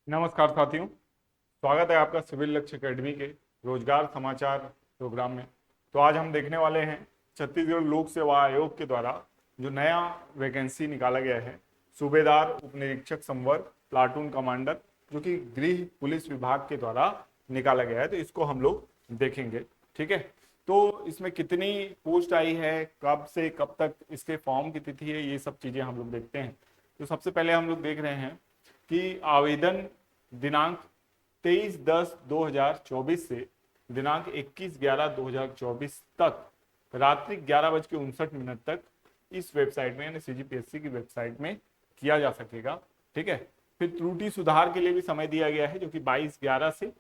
नमस्कार साथियों, स्वागत है आपका सिविल लक्ष्य एकेडमी के रोजगार समाचार प्रोग्राम में। तो आज हम देखने वाले हैं छत्तीसगढ़ लोक सेवा आयोग के द्वारा जो नया वैकेंसी निकाला गया है, सूबेदार उप निरीक्षक संवर्ग प्लाटून कमांडर, जो कि गृह पुलिस विभाग के द्वारा निकाला गया है। तो इसको हम लोग देखेंगे। ठीक है, तो इसमें कितनी पोस्ट आई है, कब से कब तक इसके फॉर्म की तिथि है, ये सब चीजें हम लोग देखते हैं। तो सबसे पहले हम लोग देख रहे हैं कि आवेदन दिनांक 23/10/2024 से दिनांक 21/11/2024 तक रात्रि 11:59 तक इस वेबसाइट में यानी सीजीपीएससी की वेबसाइट में किया जा सकेगा। ठीक है, फिर त्रुटि सुधार के लिए भी समय दिया गया है, जो कि 22/11 से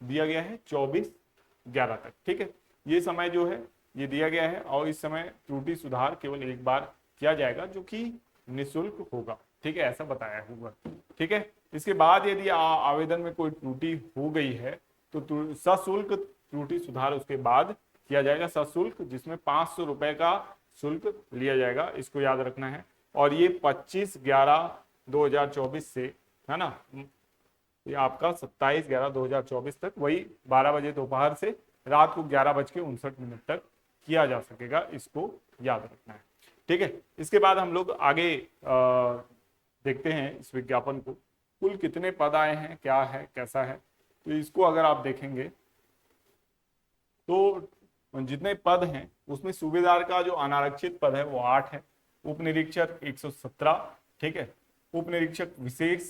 दिया गया है 24/11 तक। ठीक है, ये समय जो है ये दिया गया है और इस समय त्रुटि सुधार केवल एक बार किया जाएगा, जो कि निःशुल्क होगा। ठीक है, ऐसा बताया हुआ। ठीक है, इसके बाद यदि आवेदन में कोई त्रुटि हो गई है तो सशुल्क त्रुटि सुधार उसके बाद किया जाएगा, सशुल्क, जिसमें 500 रुपए का शुल्क लिया जाएगा। इसको याद रखना है। और ये 25/11/2024 से, है ना, ये आपका 27/11/2024 तक, वही 12 बजे दोपहर से रात को 11:59 तक किया जा सकेगा। इसको याद रखना है। ठीक है, इसके बाद हम लोग आगे देखते हैं इस विज्ञापन को। कुल कितने पद आए हैं, क्या है, कैसा है, तो इसको अगर आप देखेंगे तो जितने पद हैं उसमें सूबेदार का जो अनारक्षित पद है वो 8 है, उप निरीक्षक 117। ठीक है, उप निरीक्षक विशेष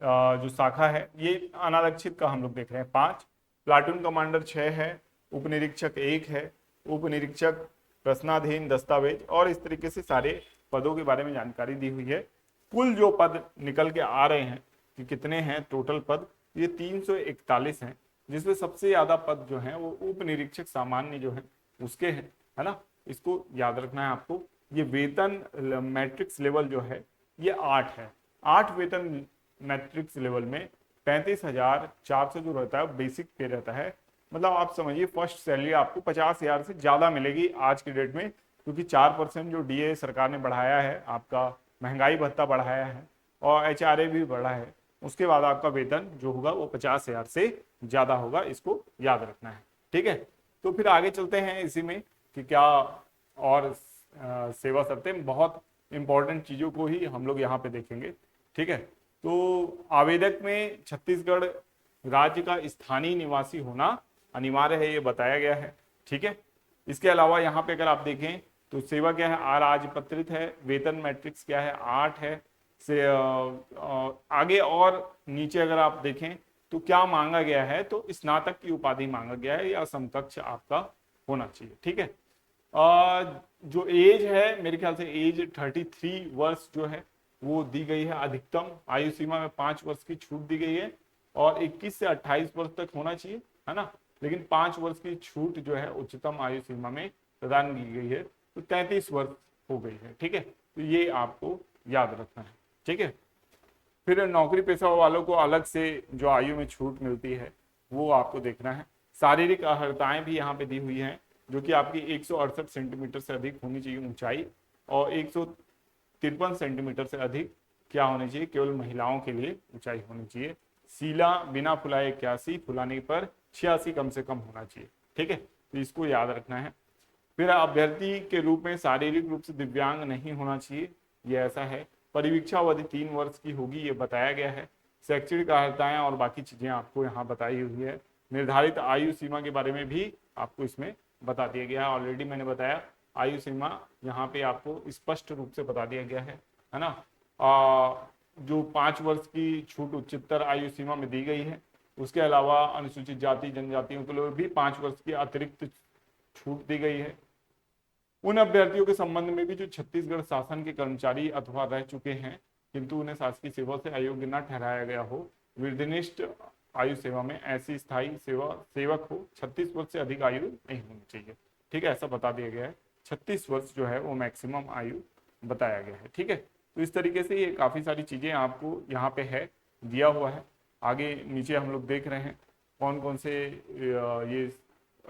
जो शाखा है ये अनारक्षित का हम लोग देख रहे हैं 5, प्लाटून कमांडर 6 है, उप निरीक्षक 1 है, उप निरीक्षक प्रश्नाधीन दस्तावेज, और इस तरीके से सारे पदों के बारे में जानकारी दी हुई है। कुल जो पद निकल के आ रहे हैं कि कितने हैं टोटल पद, ये 341 हैं, जिसमें सबसे ज्यादा पद जो है वो उप निरीक्षक सामान्य जो है उसके हैं, है ना। इसको याद रखना है आपको। ये वेतन मैट्रिक्स लेवल जो है ये 8 है। 8 वेतन मैट्रिक्स लेवल में 35,400 जो रहता है बेसिक पे रहता है। मतलब आप समझिए फर्स्ट सैलरी आपको 50,000 से ज्यादा मिलेगी आज की डेट में, क्योंकि 4% जो डीए सरकार ने बढ़ाया है, आपका महंगाई भत्ता बढ़ाया है और एचआरए भी बढ़ा है। उसके बाद आपका वेतन जो होगा वो 50,000 से ज्यादा होगा। इसको याद रखना है। ठीक है, तो फिर आगे चलते हैं इसी में कि क्या और सेवा शर्तें, बहुत इंपॉर्टेंट चीजों को ही हम लोग यहाँ पे देखेंगे। ठीक है, तो आवेदक में छत्तीसगढ़ राज्य का स्थानीय निवासी होना अनिवार्य है, ये बताया गया है। ठीक है, इसके अलावा यहाँ पे अगर आप देखें तो सेवा क्या है, राजपत्रित है, वेतन मैट्रिक्स क्या है 8 है से आगे और नीचे अगर आप देखें तो क्या मांगा गया है, तो स्नातक की उपाधि मांगा गया है या समकक्ष आपका होना चाहिए। ठीक है, जो एज है मेरे ख्याल से एज 33 वर्ष जो है वो दी गई है। अधिकतम आयु सीमा में 5 वर्ष की छूट दी गई है और 21 से 28 वर्ष तक होना चाहिए, है ना। लेकिन 5 वर्ष की छूट जो है उच्चतम आयु सीमा में प्रदान की गई है, तो 33 वर्ष हो गई है। ठीक है, तो ये आपको याद रखना है। ठीक है, फिर नौकरी पेशा वालों को अलग से जो आयु में छूट मिलती है वो आपको देखना है। शारीरिक अर्हताएं भी यहाँ पे दी हुई हैं, जो कि आपकी 168 सेंटीमीटर से अधिक होनी चाहिए ऊंचाई और 153 सेंटीमीटर से अधिक क्या होनी चाहिए, केवल महिलाओं के लिए ऊंचाई होनी चाहिए। सीला बिना फुलाए 81, फुलाने पर 86 कम से कम होना चाहिए। ठीक है, तो इसको याद रखना है। फिर अभ्यर्थी के रूप में शारीरिक रूप से दिव्यांग नहीं होना चाहिए, ये ऐसा है। परिवीक्षा अवधि 3 वर्ष की होगी, ये बताया गया है। शैक्षणिक अर्हताएं और बाकी चीजें आपको यहाँ बताई हुई है। निर्धारित आयु सीमा के बारे में भी आपको इसमें बता दिया गया है। ऑलरेडी मैंने बताया आयु सीमा यहाँ पे आपको स्पष्ट रूप से बता दिया गया है ना। जो 5 वर्ष की छूट उच्चतर आयु सीमा में दी गई है, उसके अलावा अनुसूचित जाति जनजातियों के लिए भी 5 वर्ष की अतिरिक्त छूट दी गई है। उन अभ्यर्थियों के संबंध में भी जो छत्तीसगढ़ शासन के कर्मचारी अथवा रह चुके हैं किंतु उन्हें शासकीय सेवा से अयोग्य न ठहराया गया हो, निर्दिष्ट आयु सेवा में ऐसी स्थायी सेवक हो 36 वर्ष से अधिक आयु नहीं होनी चाहिए। ठीक है, ऐसा बता दिया गया है। 36 वर्ष जो है वो मैक्सिमम आयु बताया गया है। ठीक है, तो इस तरीके से ये काफी सारी चीजें आपको यहाँ पे है दिया हुआ है। आगे नीचे हम लोग देख रहे हैं कौन कौन से ये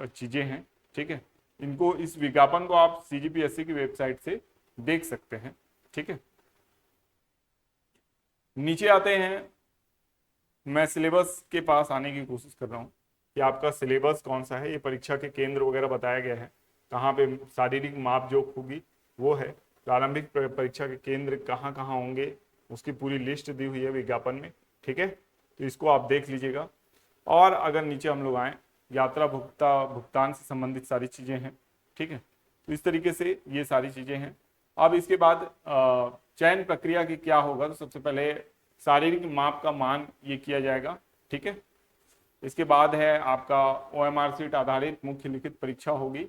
चीजें हैं। ठीक है, इनको इस विज्ञापन को आप सीजीपीएससी की वेबसाइट से देख सकते हैं। ठीक है, नीचे आते हैं मैं सिलेबस के पास आने की कोशिश कर रहा हूँ कि आपका सिलेबस कौन सा है। ये परीक्षा के केंद्र वगैरह बताया गया है, कहाँ पे शारीरिक माप जोख होगी वो है। प्रारंभिक परीक्षा के केंद्र कहाँ कहाँ होंगे उसकी पूरी लिस्ट दी हुई है विज्ञापन में, ठीक है। तो इसको आप देख लीजिएगा। और अगर नीचे हम लोग आए, यात्रा भुगतान से संबंधित सारी चीज़ें हैं, ठीक है। तो इस तरीके से ये सारी चीज़ें हैं। अब इसके बाद चयन प्रक्रिया की क्या होगा, तो सबसे पहले शारीरिक माप का मान ये किया जाएगा, ठीक है। इसके बाद है आपका OMR सीट आधारित मुख्य लिखित परीक्षा होगी,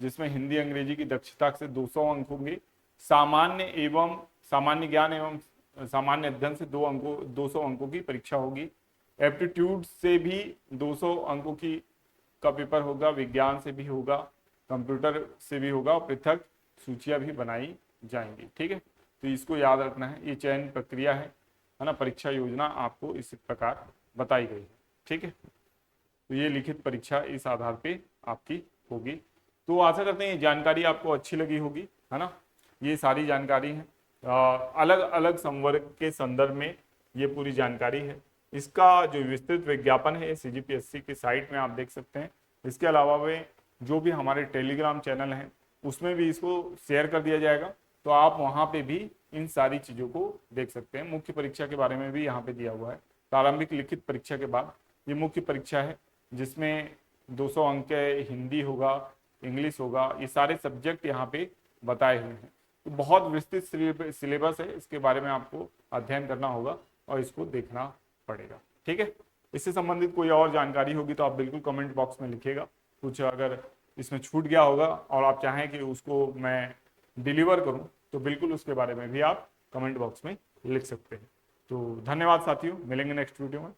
जिसमें हिंदी अंग्रेजी की दक्षता से 200 अंक होंगे। सामान्य ज्ञान एवं सामान्य अध्ययन से 200 अंकों की परीक्षा होगी। एप्टीट्यूड से भी 200 अंकों की का पेपर होगा, विज्ञान से भी होगा, कंप्यूटर से भी होगा, पृथक सूचियां भी बनाई जाएंगी, ठीक है। तो इसको याद रखना है। ये चयन प्रक्रिया है ना। परीक्षा योजना आपको इस प्रकार बताई गई है, ठीक है। तो ये लिखित परीक्षा इस आधार पे आपकी होगी। तो आशा करते हैं ये जानकारी आपको अच्छी लगी होगी, है ना। ये सारी जानकारी है, अलग अलग संवर्ग के संदर्भ में ये पूरी जानकारी है। इसका जो विस्तृत विज्ञापन है CGPSC की साइट में आप देख सकते हैं। इसके अलावा वे जो भी हमारे टेलीग्राम चैनल हैं उसमें भी इसको शेयर कर दिया जाएगा, तो आप वहाँ पे भी इन सारी चीज़ों को देख सकते हैं। मुख्य परीक्षा के बारे में भी यहाँ पे दिया हुआ है। प्रारंभिक लिखित परीक्षा के बाद ये मुख्य परीक्षा है, जिसमें 200 अंक के हिंदी होगा, इंग्लिश होगा, ये सारे सब्जेक्ट यहाँ पे बताए हुए हैं। तो बहुत विस्तृत सिलेबस है, इसके बारे में आपको अध्ययन करना होगा और इसको देखना पड़ेगा, ठीक है। इससे संबंधित कोई और जानकारी होगी तो आप बिल्कुल कमेंट बॉक्स में लिखिएगा। कुछ अगर इसमें छूट गया होगा और आप चाहें कि उसको मैं डिलीवर करूं तो बिल्कुल उसके बारे में भी आप कमेंट बॉक्स में लिख सकते हैं। तो धन्यवाद साथियों, मिलेंगे नेक्स्ट वीडियो में।